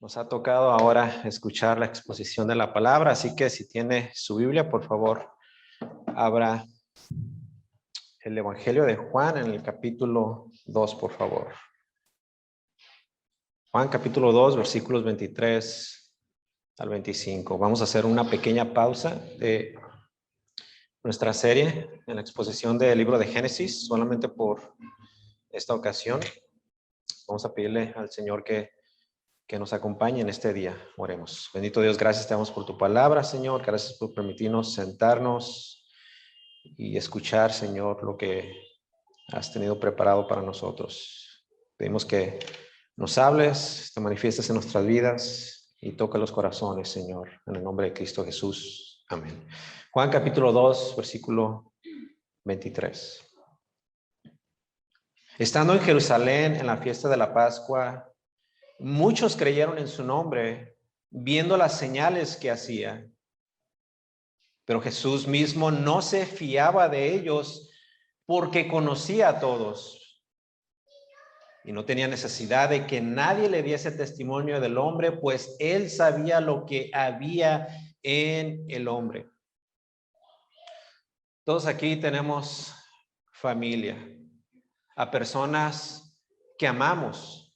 Nos ha tocado ahora escuchar la exposición de la palabra, así que si tiene su Biblia, por favor, abra el Evangelio de Juan en el capítulo 2, por favor. Juan capítulo 2, versículos 23 al 25. Vamos a hacer una pequeña pausa de nuestra serie en la exposición del libro de Génesis, solamente por esta ocasión. Vamos a pedirle al Señor que nos acompañe en este día. Oremos. Bendito Dios, gracias te damos por tu palabra, Señor. Gracias por permitirnos sentarnos y escuchar, Señor, lo que has tenido preparado para nosotros. Pedimos que nos hables, te manifiestes en nuestras vidas y toca los corazones, Señor, en el nombre de Cristo Jesús. Amén. Juan capítulo 2, versículo 23. Estando en Jerusalén en la fiesta de la Pascua, muchos creyeron en su nombre, viendo las señales que hacía. Pero Jesús mismo no se fiaba de ellos porque conocía a todos. Y no tenía necesidad de que nadie le diese testimonio del hombre, pues él sabía lo que había en el hombre. Todos aquí tenemos familia, a personas que amamos.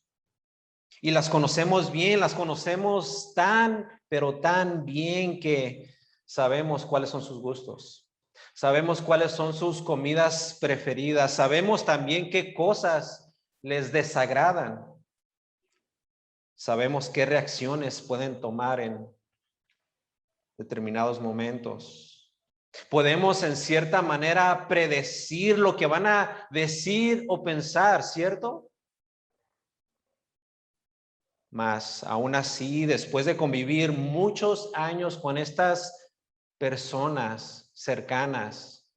Y las conocemos bien, las conocemos pero tan bien que sabemos cuáles son sus gustos. Sabemos cuáles son sus comidas preferidas. Sabemos también qué cosas les desagradan. Sabemos qué reacciones pueden tomar en determinados momentos. Podemos en cierta manera predecir lo que van a decir o pensar, ¿cierto? Mas aún así, después de convivir muchos años con estas personas cercanas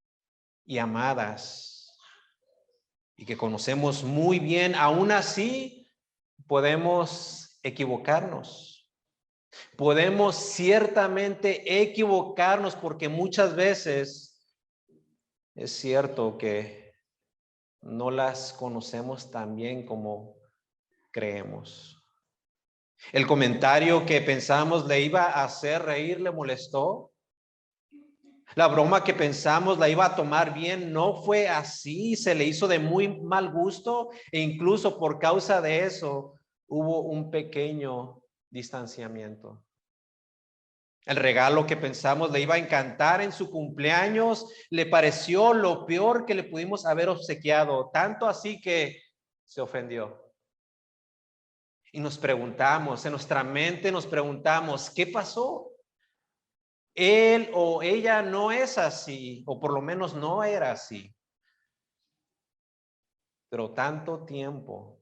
y amadas y que conocemos muy bien, aún así podemos equivocarnos. Podemos ciertamente equivocarnos porque muchas veces es cierto que no las conocemos tan bien como creemos. El comentario que pensamos le iba a hacer reír le molestó. La broma que pensamos la iba a tomar bien no fue así, se le hizo de muy mal gusto e incluso por causa de eso hubo un pequeño distanciamiento. El regalo que pensamos le iba a encantar en su cumpleaños le pareció lo peor que le pudimos haber obsequiado, tanto así que se ofendió. Y nos preguntamos, en nuestra mente nos preguntamos, ¿qué pasó? Él o ella no es así, o por lo menos no era así. Pero tanto tiempo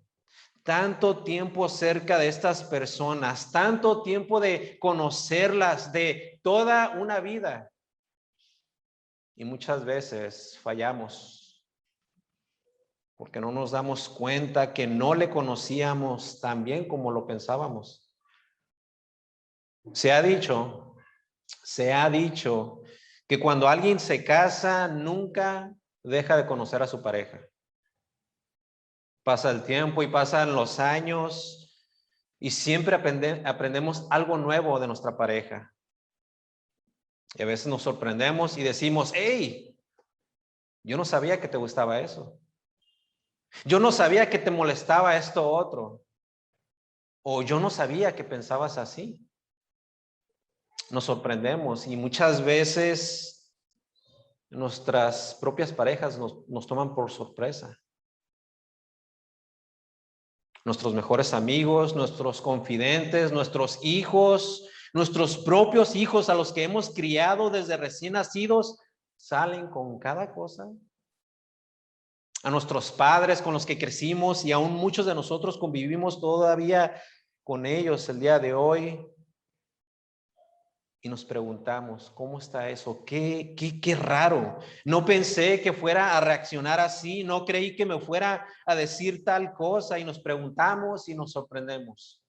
cerca de estas personas, tanto tiempo de conocerlas, de toda una vida. Y muchas veces fallamos porque no nos damos cuenta que no le conocíamos tan bien como lo pensábamos. Se ha dicho que cuando alguien se casa, nunca deja de conocer a su pareja. Pasa el tiempo y pasan los años y siempre aprendemos algo nuevo de nuestra pareja. Y a veces nos sorprendemos y decimos, hey, yo no sabía que te gustaba eso. Yo no sabía que te molestaba esto otro. O yo no sabía que pensabas así. Nos sorprendemos y muchas veces nuestras propias parejas nos toman por sorpresa. Nuestros mejores amigos, nuestros confidentes, nuestros hijos, nuestros propios hijos a los que hemos criado desde recién nacidos, salen con cada cosa. A nuestros padres con los que crecimos y aún muchos de nosotros convivimos todavía con ellos el día de hoy. Y nos preguntamos, ¿cómo está eso? Qué raro. No pensé que fuera a reaccionar así, no creí que me fuera a decir tal cosa y nos preguntamos y nos sorprendemos.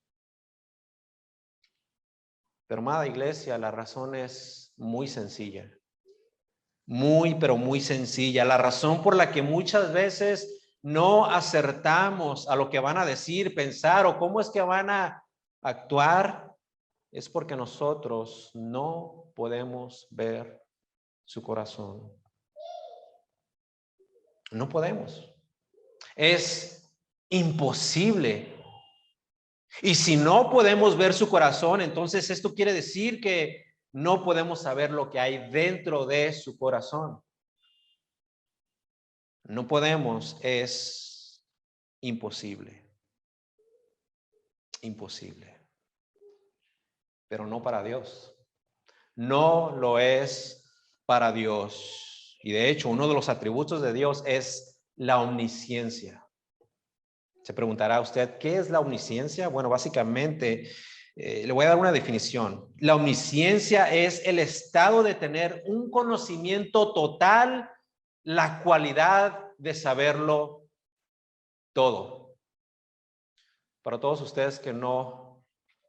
Pero amada iglesia, la razón es muy sencilla. Pero muy sencilla. La razón por la que muchas veces no acertamos a lo que van a decir, pensar o cómo es que van a actuar, es porque nosotros no podemos ver su corazón. No podemos. Es imposible. Y si no podemos ver su corazón, entonces esto quiere decir que no podemos saber lo que hay dentro de su corazón. No podemos, es imposible. Imposible. Pero no para Dios. No lo es para Dios. Y de hecho, uno de los atributos de Dios es la omnisciencia. Se preguntará usted, ¿qué es la omnisciencia? Bueno, básicamente, le voy a dar una definición. La omnisciencia es el estado de tener un conocimiento total, la cualidad de saberlo todo. Para todos ustedes que no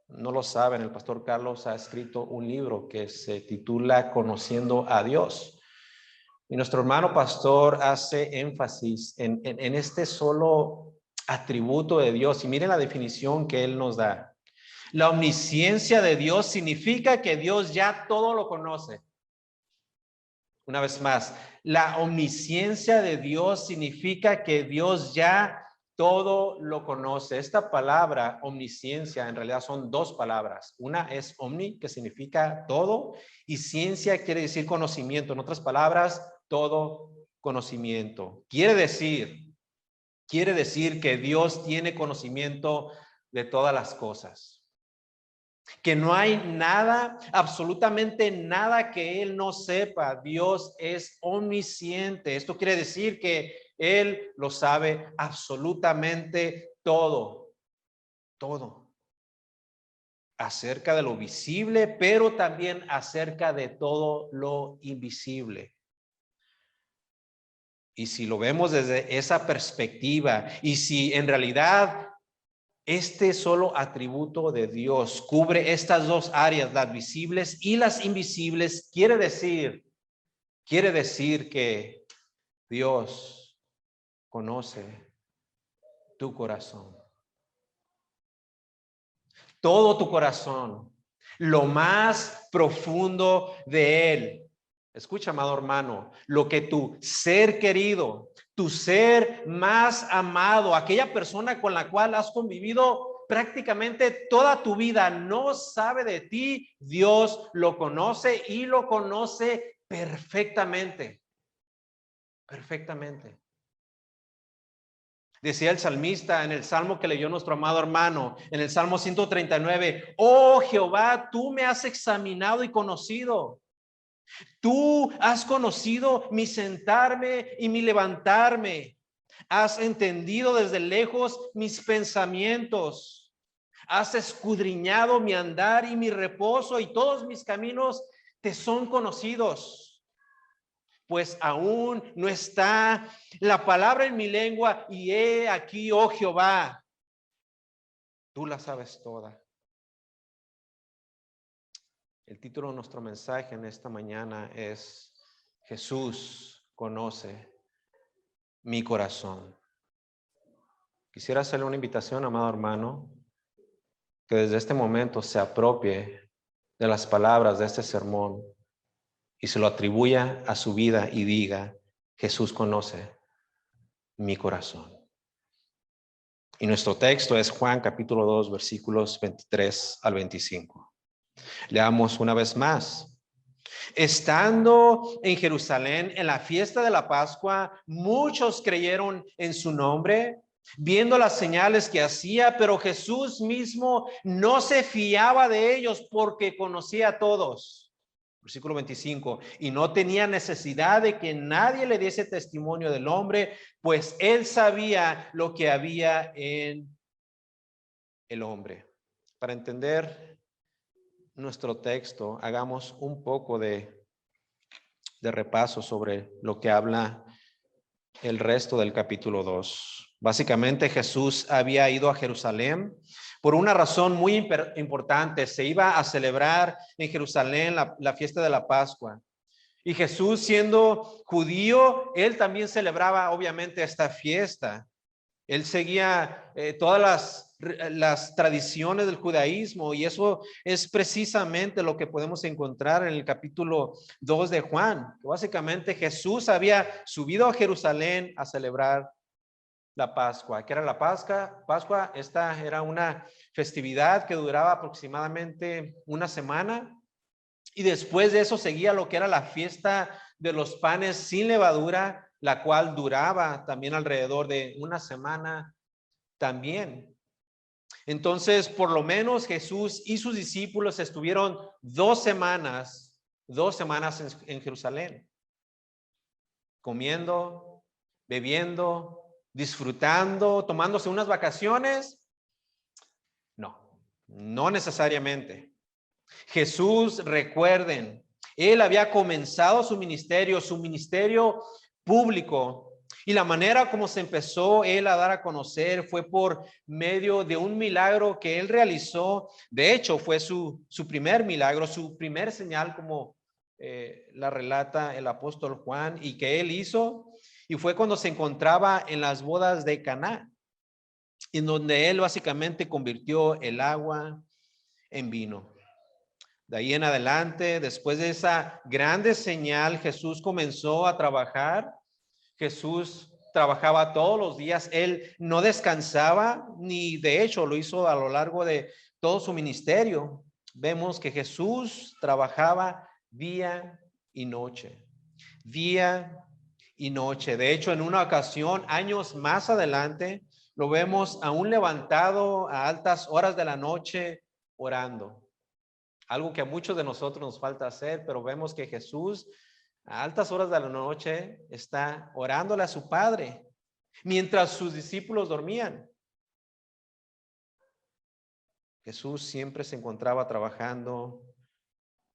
lo saben, el pastor Carlos ha escrito un libro que se titula Conociendo a Dios. Y nuestro hermano pastor hace énfasis en este solo atributo de Dios. Y miren la definición que él nos da. La omnisciencia de Dios significa que Dios ya todo lo conoce. Una vez más, la omnisciencia de Dios significa que Dios ya todo lo conoce. Esta palabra omnisciencia en realidad son dos palabras. Una es omni, que significa todo, y ciencia quiere decir conocimiento. En otras palabras, todo conocimiento. Quiere decir que Dios tiene conocimiento de todas las cosas. Que no hay nada, absolutamente nada que Él no sepa. Dios es omnisciente. Esto quiere decir que Él lo sabe absolutamente todo. Todo. Acerca de lo visible, pero también acerca de todo lo invisible. Y si lo vemos desde esa perspectiva, y si en realidad este solo atributo de Dios cubre estas dos áreas, las visibles y las invisibles, quiere decir que Dios conoce tu corazón. Todo tu corazón, lo más profundo de Él. Escucha, amado hermano, lo que tu ser querido, tu ser más amado, aquella persona con la cual has convivido prácticamente toda tu vida, no sabe de ti, Dios lo conoce y lo conoce perfectamente. Perfectamente. Decía el salmista en el salmo que leyó nuestro amado hermano, en el Salmo 139, oh Jehová, tú me has examinado y conocido. Tú has conocido mi sentarme y mi levantarme. Has entendido desde lejos mis pensamientos. Has escudriñado mi andar y mi reposo, y todos mis caminos te son conocidos. Pues aún no está la palabra en mi lengua, y he aquí, oh Jehová, tú la sabes toda. El título de nuestro mensaje en esta mañana es Jesús conoce mi corazón. Quisiera hacerle una invitación, amado hermano, que desde este momento se apropie de las palabras de este sermón y se lo atribuya a su vida y diga, Jesús conoce mi corazón. Y nuestro texto es Juan capítulo 2, versículos 23 al 25. Leamos una vez más. Estando en Jerusalén en la fiesta de la Pascua, muchos creyeron en su nombre, viendo las señales que hacía, pero Jesús mismo no se fiaba de ellos porque conocía a todos. Versículo 25, y no tenía necesidad de que nadie le diese testimonio del hombre, pues él sabía lo que había en el hombre. Para entender nuestro texto, hagamos un poco de repaso sobre lo que habla el resto del capítulo 2. Básicamente Jesús había ido a Jerusalén por una razón muy importante. Se iba a celebrar en Jerusalén la fiesta de la Pascua. Y Jesús, siendo judío, él también celebraba obviamente esta fiesta. Él seguía todas las tradiciones del judaísmo, y eso es precisamente lo que podemos encontrar en el capítulo 2 de Juan, que básicamente Jesús había subido a Jerusalén a celebrar la Pascua. ¿Qué era la Pascua? Esta era una festividad que duraba aproximadamente una semana, y después de eso seguía lo que era la fiesta de los panes sin levadura, la cual duraba también alrededor de una semana también. Entonces, por lo menos Jesús y sus discípulos estuvieron 2 semanas en Jerusalén, comiendo, bebiendo, disfrutando, tomándose unas vacaciones. No necesariamente. Jesús, recuerden, él había comenzado su ministerio público, y la manera como se empezó él a dar a conocer fue por medio de un milagro que él realizó. De hecho, fue su primer milagro, su primer señal, como la relata el apóstol Juan, y que él hizo, y fue cuando se encontraba en las bodas de Caná, en donde él básicamente convirtió el agua en vino. De ahí en adelante, después de esa grande señal, Jesús comenzó a trabajar. Jesús trabajaba todos los días. Él no descansaba, ni de hecho lo hizo a lo largo de todo su ministerio. Vemos que Jesús trabajaba día y noche. Día y noche. De hecho, en una ocasión, años más adelante, lo vemos aún levantado a altas horas de la noche orando. Algo que a muchos de nosotros nos falta hacer, pero vemos que Jesús a altas horas de la noche está orándole a su Padre mientras sus discípulos dormían. Jesús siempre se encontraba trabajando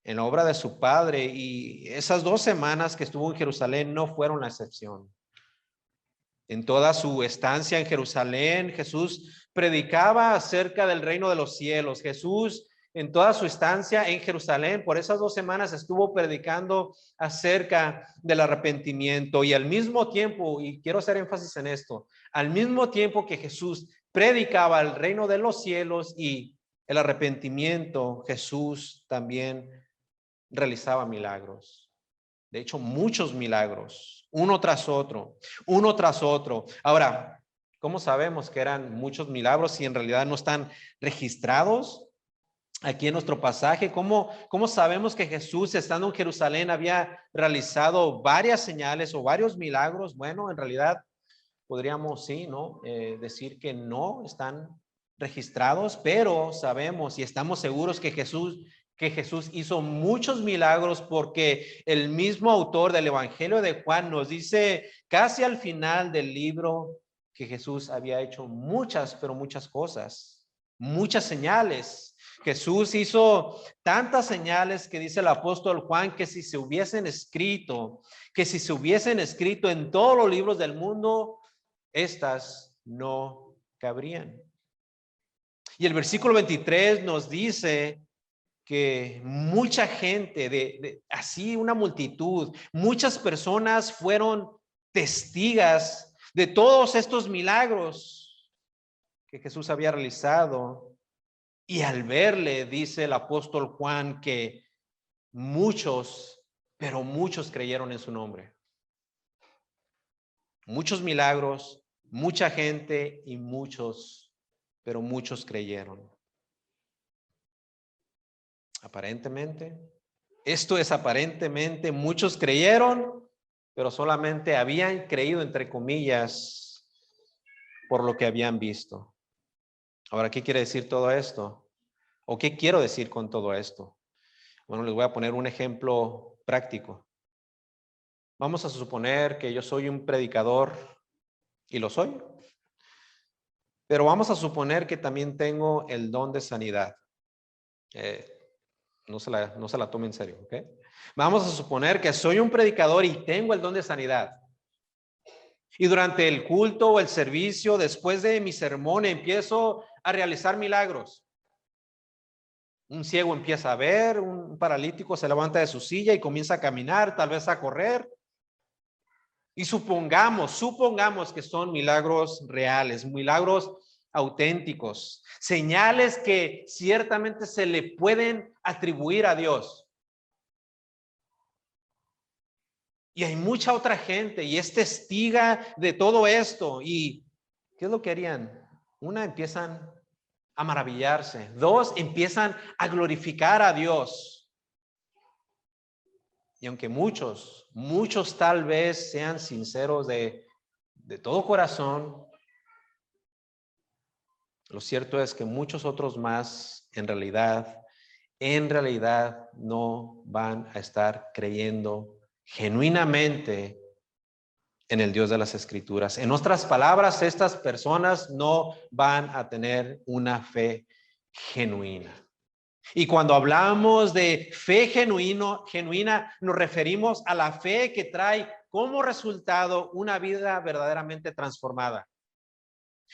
en la obra de su Padre, y esas 2 semanas que estuvo en Jerusalén no fueron la excepción. En toda su estancia en Jerusalén, Jesús predicaba acerca del reino de los cielos. Jesús, en toda su estancia en Jerusalén, por esas 2 semanas estuvo predicando acerca del arrepentimiento, y al mismo tiempo, y quiero hacer énfasis en esto, al mismo tiempo que Jesús predicaba el reino de los cielos y el arrepentimiento, Jesús también realizaba milagros. De hecho, muchos milagros, uno tras otro, uno tras otro. Ahora, ¿cómo sabemos que eran muchos milagros si en realidad no están registrados aquí en nuestro pasaje? ¿Cómo sabemos que Jesús, estando en Jerusalén, había realizado varias señales o varios milagros? Bueno, en realidad podríamos, sí, ¿no? Decir que no están registrados, pero sabemos y estamos seguros que Jesús hizo muchos milagros, porque el mismo autor del Evangelio de Juan nos dice casi al final del libro que Jesús había hecho muchas, pero muchas cosas, muchas señales. Jesús hizo tantas señales que dice el apóstol Juan que si se hubiesen escrito en todos los libros del mundo, estas no cabrían. Y el versículo 23 nos dice que mucha gente, así una multitud, muchas personas fueron testigas de todos estos milagros que Jesús había realizado. Y al verle, dice el apóstol Juan, que muchos, pero muchos creyeron en su nombre. Muchos milagros, mucha gente y muchos, pero muchos creyeron. Aparentemente, esto es aparentemente, muchos creyeron, pero solamente habían creído, entre comillas, por lo que habían visto. Ahora, ¿qué quiere decir todo esto? ¿O qué quiero decir con todo esto? Bueno, les voy a poner un ejemplo práctico. Vamos a suponer que yo soy un predicador, y lo soy, pero vamos a suponer que también tengo el don de sanidad. No se la tome en serio, ¿ok? Vamos a suponer que soy un predicador y tengo el don de sanidad. Y durante el culto o el servicio, después de mi sermón, empiezo a realizar milagros. Un ciego empieza a ver, un paralítico se levanta de su silla y comienza a caminar, tal vez a correr. Y supongamos que son milagros reales, milagros auténticos, señales que ciertamente se le pueden atribuir a Dios. Y hay mucha otra gente y es testiga de todo esto. ¿Y qué es lo que harían? Una, empiezan a maravillarse. Dos, empiezan a glorificar a Dios. Y aunque muchos tal vez sean sinceros de todo corazón, lo cierto es que muchos otros más en realidad no van a estar creyendo genuinamente en el Dios de las Escrituras. En otras palabras, estas personas no van a tener una fe genuina. Y cuando hablamos de fe genuina, nos referimos a la fe que trae como resultado una vida verdaderamente transformada.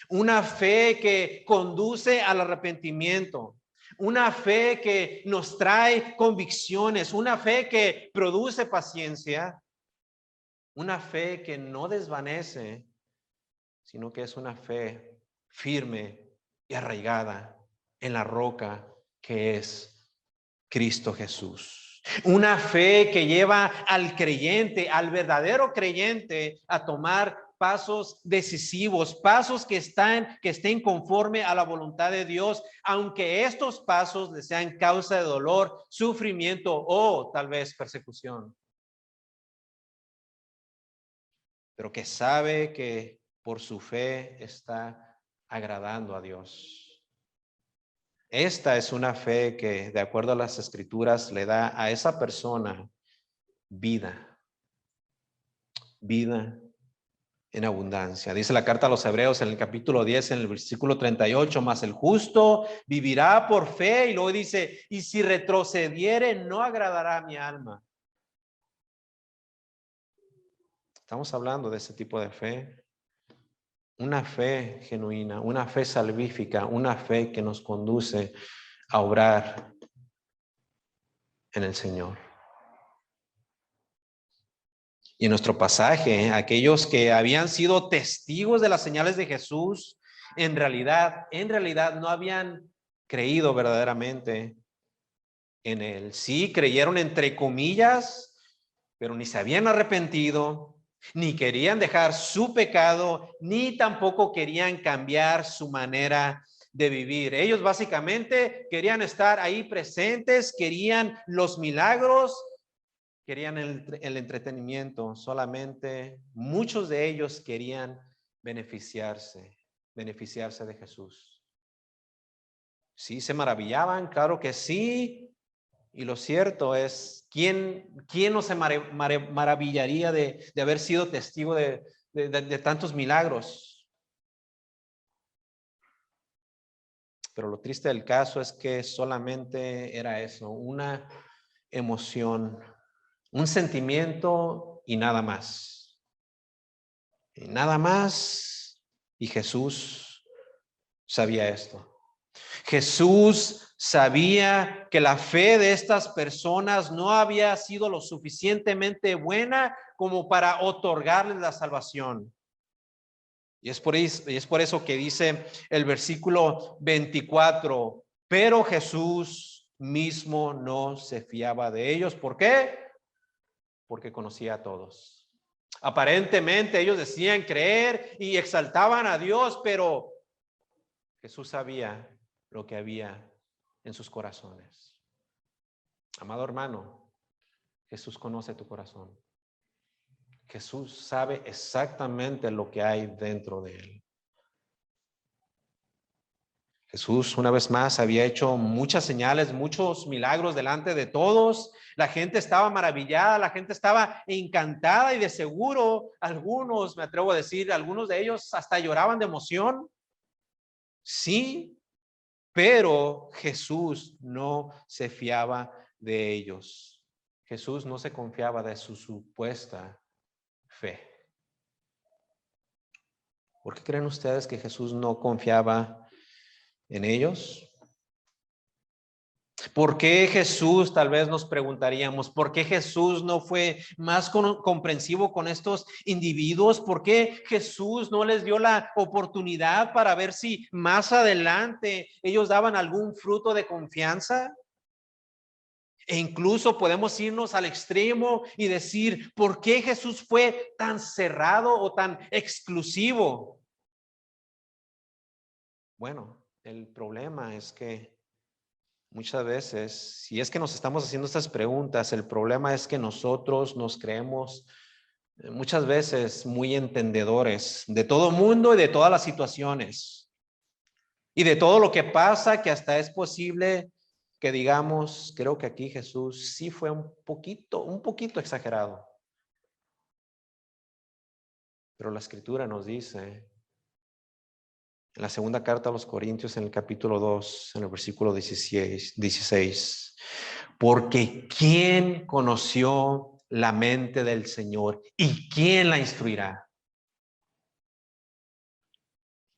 Una fe que conduce al arrepentimiento. Una fe que nos trae convicciones. Una fe que produce paciencia. Una fe que no desvanece, sino que es una fe firme y arraigada en la roca que es Cristo Jesús. Una fe que lleva al creyente, al verdadero creyente, a tomar pasos decisivos, pasos que estén conforme a la voluntad de Dios, aunque estos pasos le sean causa de dolor, sufrimiento o tal vez persecución. Pero que sabe que por su fe está agradando a Dios. Esta es una fe que, de acuerdo a las Escrituras, le da a esa persona vida en abundancia. Dice la carta a los Hebreos en el capítulo 10, en el versículo 38, mas el justo vivirá por fe, y luego dice, y si retrocediere, no agradará a mi alma. Estamos hablando de ese tipo de fe. Una fe genuina, una fe salvífica, una fe que nos conduce a obrar en el Señor. Y en nuestro pasaje, aquellos que habían sido testigos de las señales de Jesús, en realidad no habían creído verdaderamente en Él. Sí, creyeron entre comillas, pero ni se habían arrepentido, ni querían dejar su pecado, ni tampoco querían cambiar su manera de vivir. Ellos básicamente querían estar ahí presentes, querían los milagros, querían el entretenimiento. Solamente muchos de ellos querían beneficiarse de Jesús. Sí, se maravillaban, claro que sí. Y lo cierto es, ¿quién no se maravillaría de haber sido testigo de tantos milagros? Pero lo triste del caso es que solamente era eso, una emoción, un sentimiento y nada más. Y nada más. Y Jesús sabía esto. Jesús sabía que la fe de estas personas no había sido lo suficientemente buena como para otorgarles la salvación. Y es por eso que dice el versículo 24, pero Jesús mismo no se fiaba de ellos. ¿Por qué? Porque conocía a todos. Aparentemente ellos decían creer y exaltaban a Dios, pero Jesús sabía lo que había en sus corazones. Amado hermano, Jesús conoce tu corazón. Jesús sabe exactamente lo que hay dentro de él. Jesús, una vez más, había hecho muchas señales, muchos milagros delante de todos. La gente estaba maravillada, la gente estaba encantada y de seguro algunos, me atrevo a decir, algunos de ellos hasta lloraban de emoción. Sí, pero Jesús no se fiaba de ellos. Jesús no se confiaba de su supuesta fe. ¿Por qué creen ustedes que Jesús no confiaba en ellos? ¿Por qué Jesús, tal vez nos preguntaríamos, por qué Jesús no fue más comprensivo con estos individuos? ¿Por qué Jesús no les dio la oportunidad para ver si más adelante ellos daban algún fruto de confianza? E incluso podemos irnos al extremo y decir, ¿por qué Jesús fue tan cerrado o tan exclusivo? Bueno, el problema es que muchas veces, si es que nos estamos haciendo estas preguntas, el problema es que nosotros nos creemos muchas veces muy entendedores de todo mundo y de todas las situaciones y de todo lo que pasa, que hasta es posible que digamos, creo que aquí Jesús sí fue un poquito exagerado. Pero la Escritura nos dice, en la segunda carta a los Corintios, en el capítulo 2, en el versículo 16, porque ¿quién conoció la mente del Señor y quién la instruirá?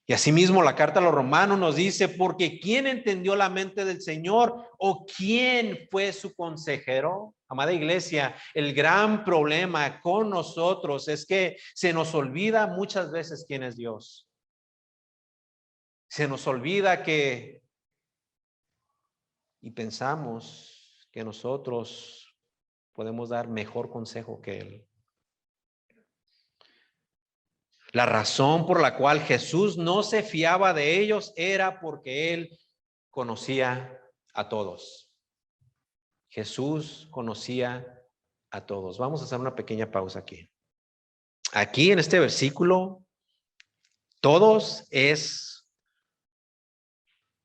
Y asimismo la carta a los Romanos nos dice, porque ¿quién entendió la mente del Señor o quién fue su consejero? Amada iglesia, el gran problema con nosotros es que se nos olvida muchas veces quién es Dios. Se nos olvida y pensamos que nosotros podemos dar mejor consejo que Él. La razón por la cual Jesús no se fiaba de ellos era porque Él conocía a todos. Jesús conocía a todos. Vamos a hacer una pequeña pausa aquí. Aquí en este versículo, todos es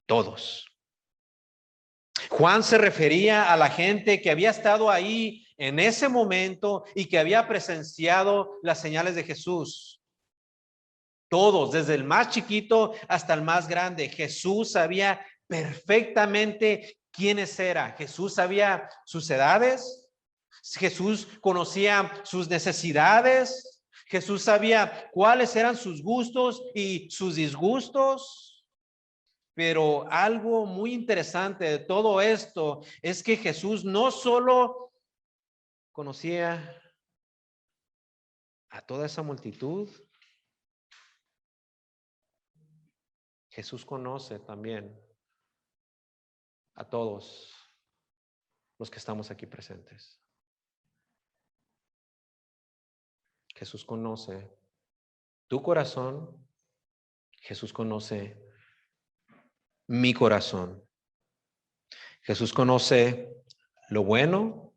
todos. Juan se refería a la gente que había estado ahí en ese momento y que había presenciado las señales de Jesús. Todos, desde el más chiquito hasta el más grande. Jesús sabía perfectamente quiénes eran. Jesús sabía sus edades. Jesús conocía sus necesidades. Jesús sabía cuáles eran sus gustos y sus disgustos. Pero algo muy interesante de todo esto es que Jesús no solo conocía a toda esa multitud, Jesús conoce también a todos los que estamos aquí presentes. Jesús conoce tu corazón. Jesús conoce mi corazón. Jesús conoce lo bueno.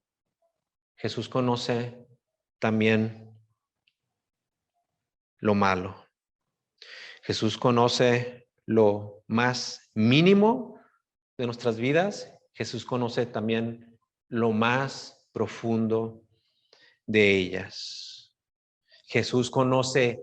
Jesús conoce también lo malo. Jesús conoce lo más mínimo de nuestras vidas. Jesús conoce también lo más profundo de ellas. Jesús conoce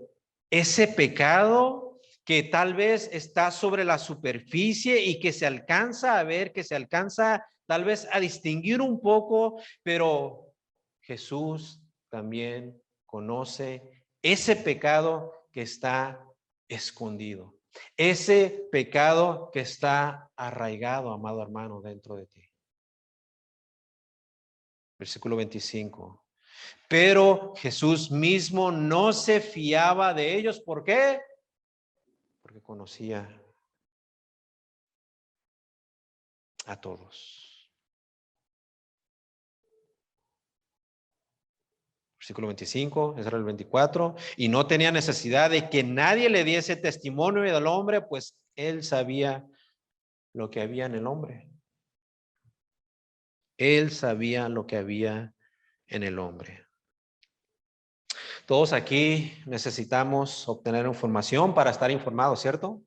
ese pecado que tal vez está sobre la superficie y que se alcanza a ver, que se alcanza tal vez a distinguir un poco, pero Jesús también conoce ese pecado que está escondido, ese pecado que está arraigado, amado hermano, dentro de ti. Versículo 25. Pero Jesús mismo no se fiaba de ellos. ¿Por qué? Porque conocía a todos. Versículo 25, ese era el 24. Y no tenía necesidad de que nadie le diese testimonio del hombre, pues él sabía lo que había en el hombre. Él sabía lo que había en el hombre. Todos aquí necesitamos obtener información para estar informados, ¿cierto?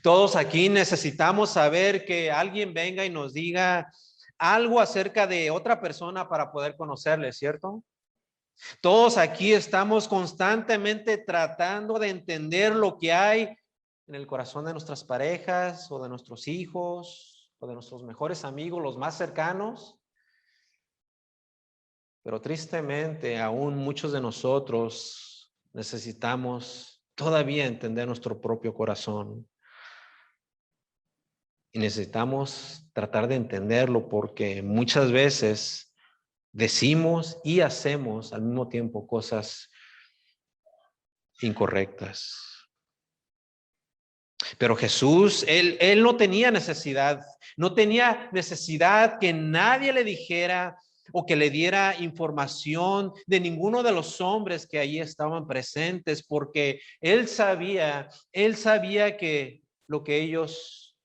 Todos aquí necesitamos saber que alguien venga y nos diga algo acerca de otra persona para poder conocerle, ¿cierto? Todos aquí estamos constantemente tratando de entender lo que hay en el corazón de nuestras parejas o de nuestros hijos o de nuestros mejores amigos, los más cercanos. Pero tristemente, aún muchos de nosotros necesitamos todavía entender nuestro propio corazón. Y necesitamos tratar de entenderlo porque muchas veces decimos y hacemos al mismo tiempo cosas incorrectas. Pero Jesús, él no tenía necesidad que nadie le dijera o que le diera información de ninguno de los hombres que allí estaban presentes, porque él sabía que lo que ellos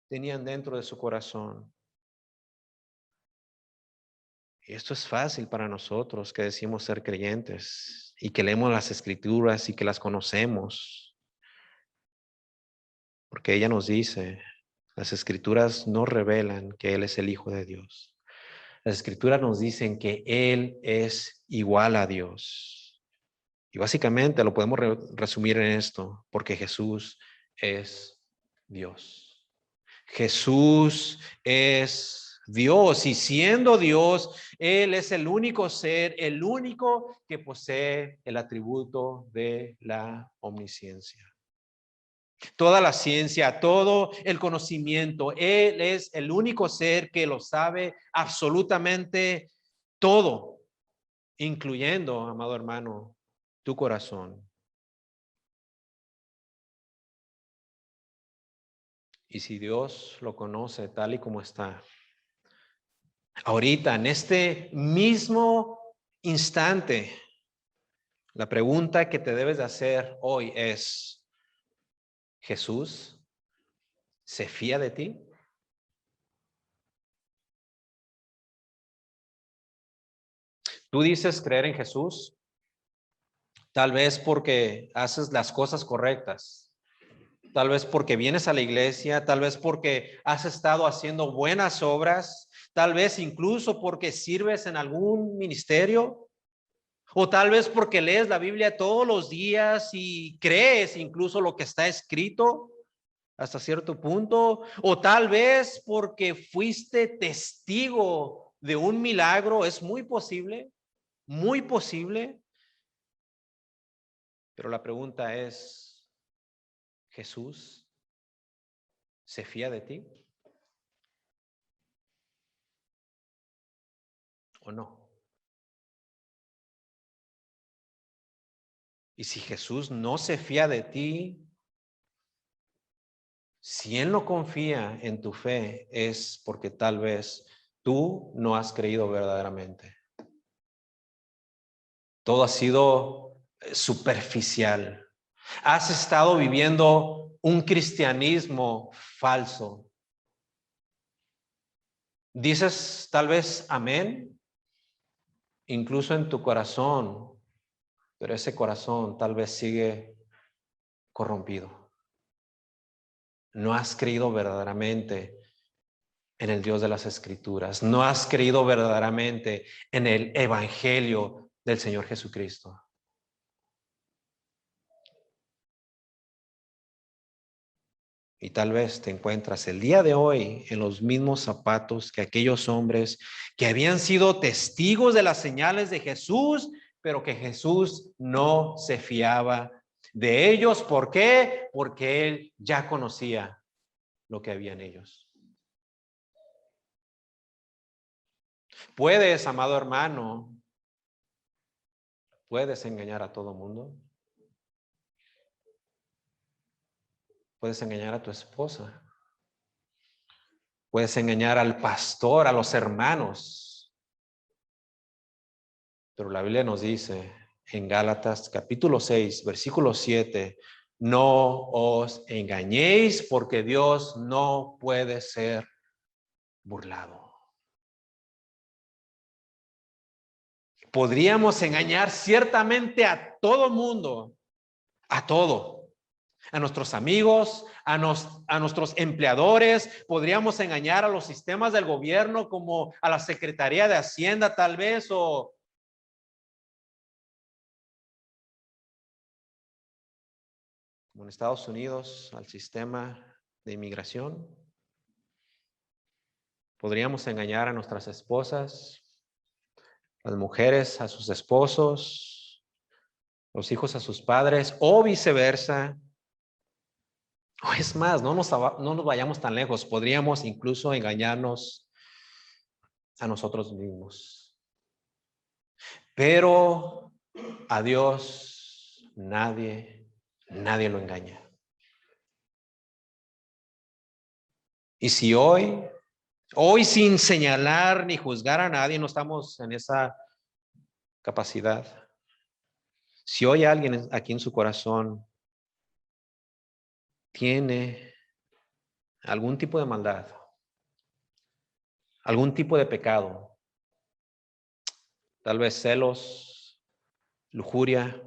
tenían dentro de su corazón. Y esto es fácil para nosotros que decimos ser creyentes y que leemos las escrituras y que las conocemos, porque ella nos dice, las escrituras no revelan que Él es el Hijo de Dios. Las escrituras nos dicen que Él es igual a Dios. Y básicamente lo podemos resumir en esto, porque Jesús es Dios. Jesús es Dios y siendo Dios, Él es el único ser, el único que posee el atributo de la omnisciencia. Toda la ciencia, todo el conocimiento, Él es el único ser que lo sabe absolutamente todo, incluyendo, amado hermano, tu corazón. Y si Dios lo conoce tal y como está, ahorita, en este mismo instante, la pregunta que te debes de hacer hoy es, ¿Jesús se fía de ti? Tú dices creer en Jesús, tal vez porque haces las cosas correctas, tal vez porque vienes a la iglesia, tal vez porque has estado haciendo buenas obras, tal vez incluso porque sirves en algún ministerio, o tal vez porque lees la Biblia todos los días y crees incluso lo que está escrito hasta cierto punto, o tal vez porque fuiste testigo de un milagro, es muy posible, pero la pregunta es, ¿Jesús se fía de ti o no? Y si Jesús no se fía de ti, si Él no confía en tu fe, es porque tal vez tú no has creído verdaderamente. Todo ha sido superficial. Has estado viviendo un cristianismo falso. Dices tal vez amén, incluso en tu corazón, pero ese corazón tal vez sigue corrompido. No has creído verdaderamente en el Dios de las Escrituras. No has creído verdaderamente en el Evangelio del Señor Jesucristo. Y tal vez te encuentras el día de hoy en los mismos zapatos que aquellos hombres que habían sido testigos de las señales de Jesús, pero que Jesús no se fiaba de ellos. ¿Por qué? Porque Él ya conocía lo que había en ellos. Puedes, amado hermano, puedes engañar a todo mundo. Puedes engañar a tu esposa. Puedes engañar al pastor, a los hermanos. Pero la Biblia nos dice en Gálatas capítulo 6, versículo 7, no os engañéis porque Dios no puede ser burlado. Podríamos engañar ciertamente a todo mundo, a todo. A nuestros amigos, a nuestros empleadores, podríamos engañar a los sistemas del gobierno como a la Secretaría de Hacienda tal vez, o como en Estados Unidos al sistema de inmigración. Podríamos engañar a nuestras esposas, las mujeres a sus esposos, los hijos a sus padres o viceversa. O es más, no nos vayamos tan lejos. Podríamos incluso engañarnos a nosotros mismos. Pero a Dios nadie lo engaña. Y si hoy sin señalar ni juzgar a nadie, no estamos en esa capacidad. Si hoy alguien aquí en su corazón tiene algún tipo de maldad, algún tipo de pecado, tal vez celos, lujuria,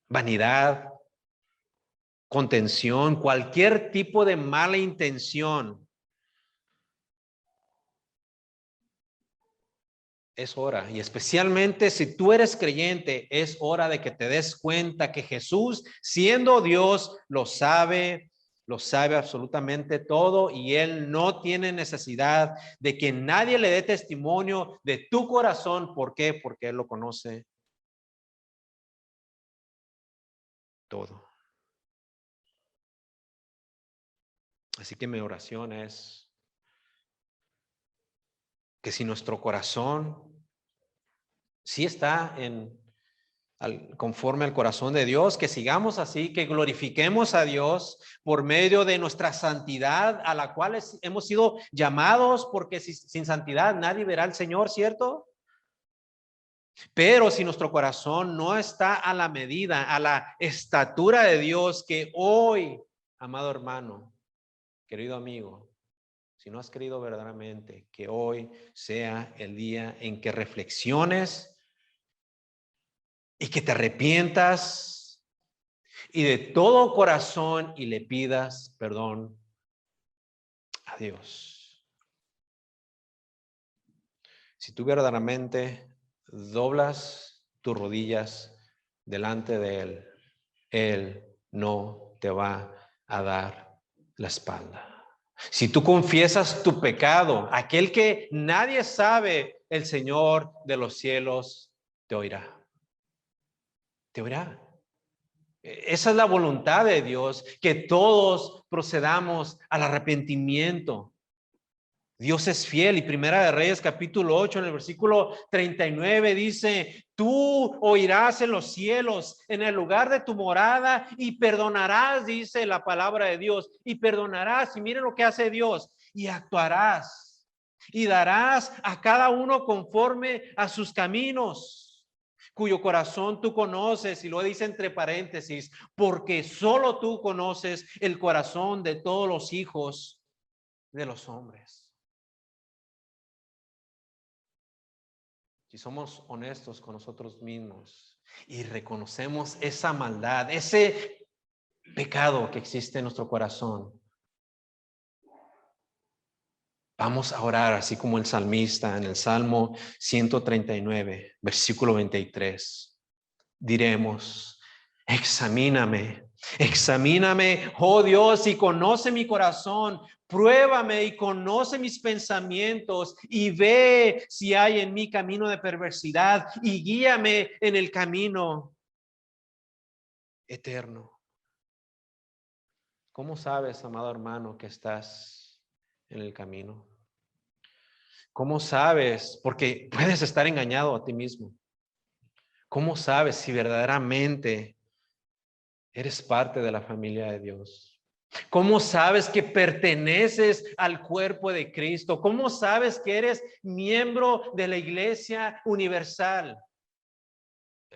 vanidad, contención, cualquier tipo de mala intención, es hora, y especialmente si tú eres creyente, es hora de que te des cuenta que Jesús, siendo Dios, lo sabe absolutamente todo, y Él no tiene necesidad de que nadie le dé testimonio de tu corazón. ¿Por qué? Porque Él lo conoce todo. Así que mi oración es que si nuestro corazón sí está conforme al corazón de Dios, que sigamos así, que glorifiquemos a Dios por medio de nuestra santidad, a la cual hemos sido llamados, porque sin santidad nadie verá al Señor, ¿cierto? Pero si nuestro corazón no está a la medida, a la estatura de Dios, que hoy, amado hermano, querido amigo, si no has querido verdaderamente, que hoy sea el día en que reflexiones y que te arrepientas y de todo corazón y le pidas perdón a Dios. Si tú verdaderamente doblas tus rodillas delante de Él no te va a dar la espalda. Si tú confiesas tu pecado, aquel que nadie sabe, el Señor de los cielos te oirá. Te oirá. Esa es la voluntad de Dios, que todos procedamos al arrepentimiento. Dios es fiel, y Primera de Reyes capítulo 8 en el versículo 39 dice: tú oirás en los cielos, en el lugar de tu morada, y perdonarás, dice la palabra de Dios, y perdonarás, y miren lo que hace Dios, y actuarás, y darás a cada uno conforme a sus caminos, cuyo corazón tú conoces, y lo dice entre paréntesis, porque solo tú conoces el corazón de todos los hijos de los hombres. Si somos honestos con nosotros mismos y reconocemos esa maldad, ese pecado que existe en nuestro corazón, vamos a orar así como el salmista en el Salmo 139, versículo 23. Diremos: examíname, oh Dios, y conoce mi corazón. Pruébame y conoce mis pensamientos, y ve si hay en mí camino de perversidad, y guíame en el camino eterno. ¿Cómo sabes, amado hermano, que estás en el camino? ¿Cómo sabes? Porque puedes estar engañado a ti mismo. ¿Cómo sabes si verdaderamente eres parte de la familia de Dios? ¿Cómo sabes que perteneces al cuerpo de Cristo? ¿Cómo sabes que eres miembro de la Iglesia Universal?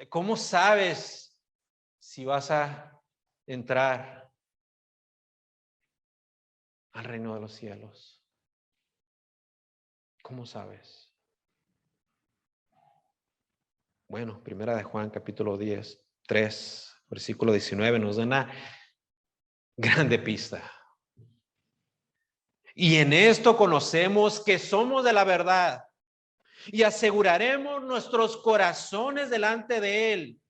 ¿Cómo sabes si vas a entrar al reino de los cielos? ¿Cómo sabes? Bueno, Primera de Juan, capítulo 3, versículo 19, nos da una grande pista. Y en esto conocemos que somos de la verdad, y aseguraremos nuestros corazones delante de Él.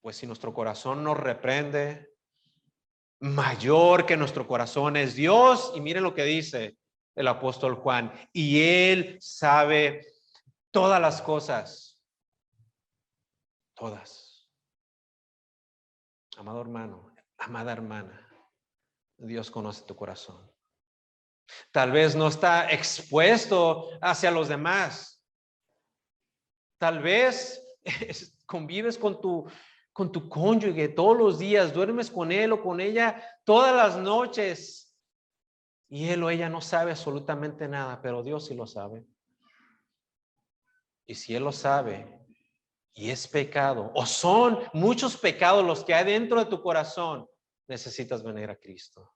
Pues si nuestro corazón nos reprende, mayor que nuestro corazón es Dios. Y miren lo que dice el apóstol Juan: y Él sabe todas las cosas. Todas. Amado hermano, amada hermana, Dios conoce tu corazón. Tal vez no está expuesto hacia los demás. Tal vez convives con tu cónyuge todos los días, duermes con él o con ella todas las noches y él o ella no sabe absolutamente nada, pero Dios sí lo sabe. Y si él lo sabe y es pecado, o son muchos pecados los que hay dentro de tu corazón, necesitas venir a Cristo.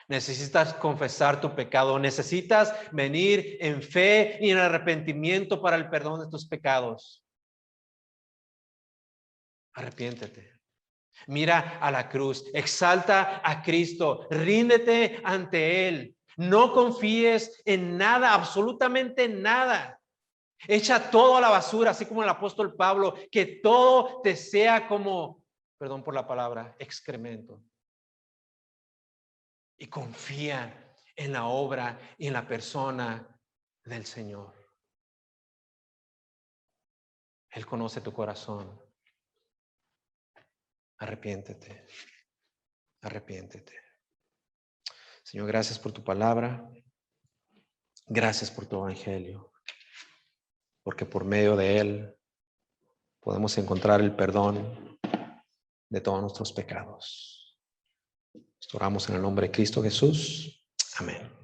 Necesitas confesar tu pecado, necesitas venir en fe y en arrepentimiento para el perdón de tus pecados. Arrepiéntete. Mira a la cruz, exalta a Cristo, ríndete ante Él. No confíes en nada, absolutamente nada. Echa todo a la basura, así como el apóstol Pablo, que todo te sea como, perdón por la palabra, excremento. Y confía en la obra y en la persona del Señor. Él conoce tu corazón. Arrepiéntete. Arrepiéntete. Señor, gracias por tu palabra. Gracias por tu evangelio. Porque por medio de él podemos encontrar el perdón de todos nuestros pecados. Oramos en el nombre de Cristo Jesús. Amén.